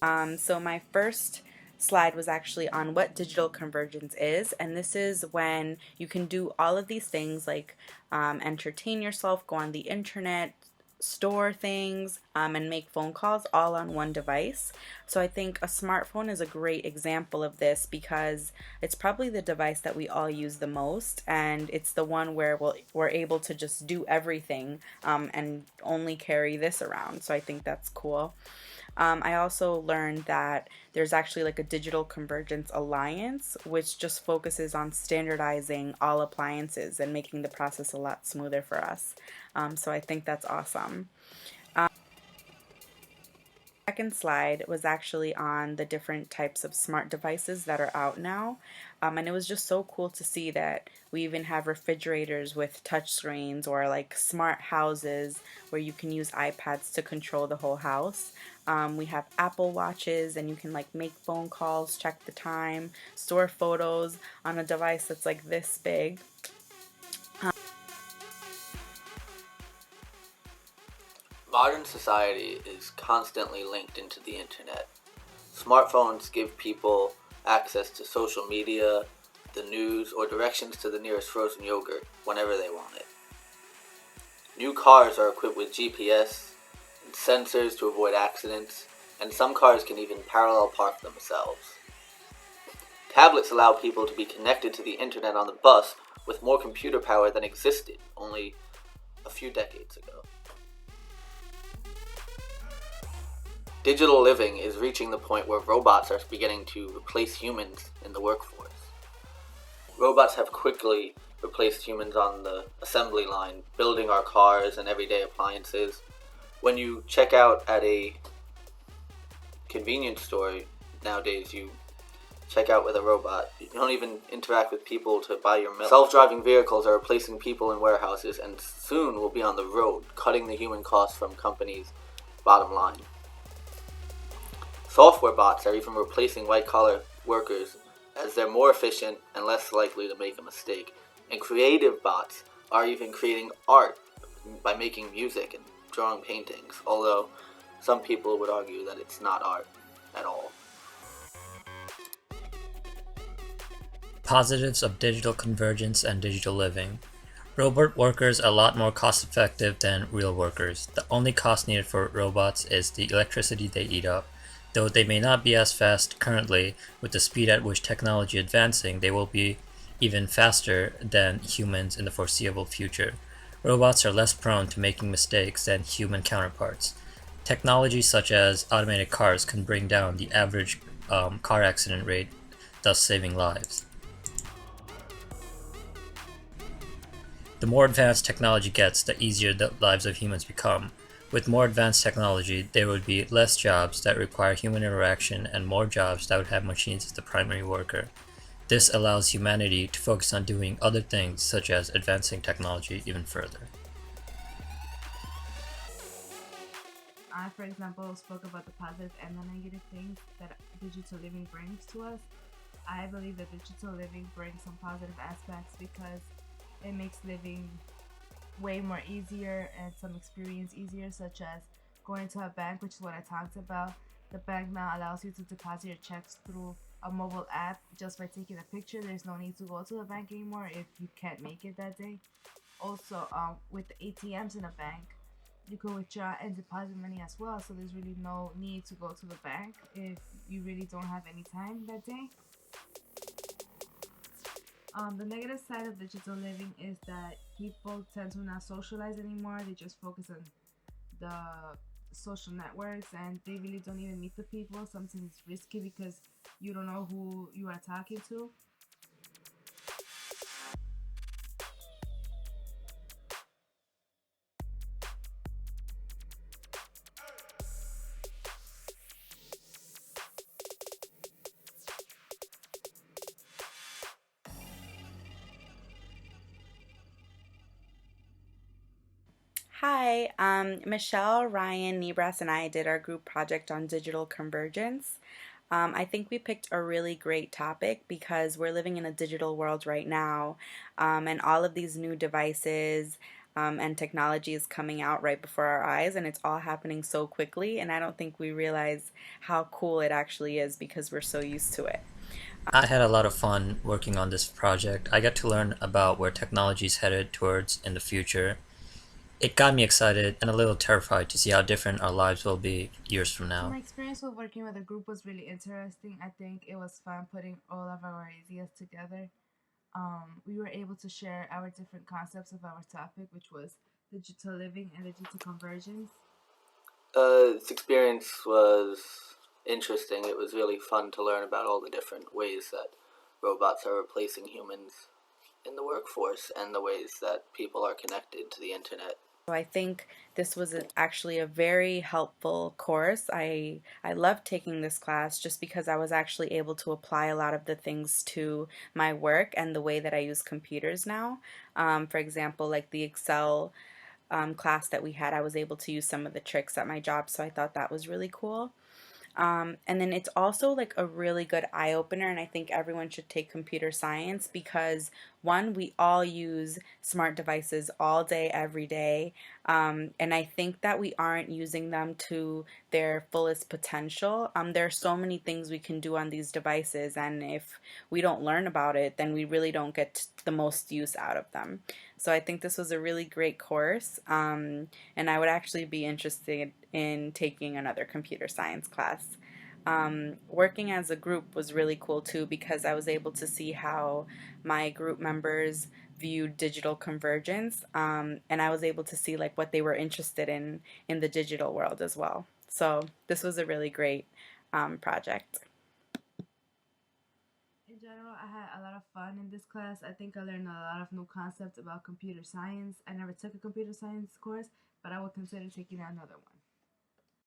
So my first slide was actually on what digital convergence is, and this is when you can do all of these things like entertain yourself, go on the internet, store things, and make phone calls all on one device. So I think a smartphone is a great example of this because it's probably the device that we all use the most, and it's the one where we're able to just do everything and only carry this around. So I think that's cool. I also learned that there's actually like a digital convergence alliance, which just focuses on standardizing all appliances and making the process a lot smoother for us. So I think that's awesome. Second slide was actually on the different types of smart devices that are out now. And it was just so cool to see that we even have refrigerators with touch screens or like smart houses where you can use iPads to control the whole house. We have Apple Watches and you can like make phone calls, check the time, store photos on a device that's like this big. Modern society is constantly linked into the internet. Smartphones give people access to social media, the news, or directions to the nearest frozen yogurt whenever they want it. New cars are equipped with GPS and sensors to avoid accidents, and some cars can even parallel park themselves. Tablets allow people to be connected to the internet on the bus with more computer power than existed only a few decades ago. Digital living is reaching the point where robots are beginning to replace humans in the workforce. Robots have quickly replaced humans on the assembly line, building our cars and everyday appliances. When you check out at a convenience store nowadays, you check out with a robot. You don't even interact with people to buy your milk. Self-driving vehicles are replacing people in warehouses and soon will be on the road, cutting the human costs from companies' bottom line. Software bots are even replacing white-collar workers as they're more efficient and less likely to make a mistake. And creative bots are even creating art by making music and drawing paintings, although some people would argue that it's not art at all. Positives of digital convergence and digital living. Robot workers are a lot more cost effective than real workers. The only cost needed for robots is the electricity they eat up. Though they may not be as fast currently, with the speed at which technology advancing, they will be even faster than humans in the foreseeable future. Robots are less prone to making mistakes than human counterparts. Technology such as automated cars can bring down the average car accident rate, thus saving lives. The more advanced technology gets, the easier the lives of humans become. With more advanced technology, there would be less jobs that require human interaction and more jobs that would have machines as the primary worker. This allows humanity to focus on doing other things, such as advancing technology even further. I, for example, spoke about the positive and the negative things that digital living brings to us. I believe that digital living brings some positive aspects because it makes living way more easier and some experience easier, such as going to a bank, which is what I talked about. The bank now allows you to deposit your checks through a mobile app just by taking a picture. There's no need to go to the bank anymore if you can't make it that day. Also, with the ATMs in a bank, you can withdraw and deposit money as well, so there's really no need to go to the bank if you really don't have any time that day. The negative side of digital living is that people tend to not socialize anymore. They just focus on the social networks and they really don't even meet the people. Sometimes it's risky because you don't know who you are talking to. Hi, Michelle, Ryan, Nibras, and I did our group project on digital convergence. I think we picked a really great topic because we're living in a digital world right now, and all of these new devices and technology is coming out right before our eyes, and it's all happening so quickly. And I don't think we realize how cool it actually is because we're so used to it. I had a lot of fun working on this project. I got to learn about where technology is headed towards in the future. It got me excited and a little terrified to see how different our lives will be years from So now. my experience with working with a group was really interesting. I think it was fun putting all of our ideas together. We were able to share our different concepts of our topic, which was digital living and digital convergence. This experience was interesting. It was really fun to learn about all the different ways that robots are replacing humans in the workforce and the ways that people are connected to the internet. So I think this was actually a very helpful course. I loved taking this class just because I was actually able to apply a lot of the things to my work and the way that I use computers now. For example, like the Excel class that we had, I was able to use some of the tricks at my job, so I thought that was really cool. And then it's also like a really good eye opener, and I think everyone should take computer science because one, we all use smart devices all day, every day, and I think that we aren't using them to their fullest potential. There are so many things we can do on these devices, and if we don't learn about it, then we really don't get the most use out of them. So I think this was a really great course, and I would actually be interested in taking another computer science class. Working as a group was really cool too because I was able to see how my group members viewed digital convergence, and I was able to see like what they were interested in the digital world as well. So this was a really great project. In general, I had a lot of fun in this class. I think I learned a lot of new concepts about computer science. I never took a computer science course, but I would consider taking another one.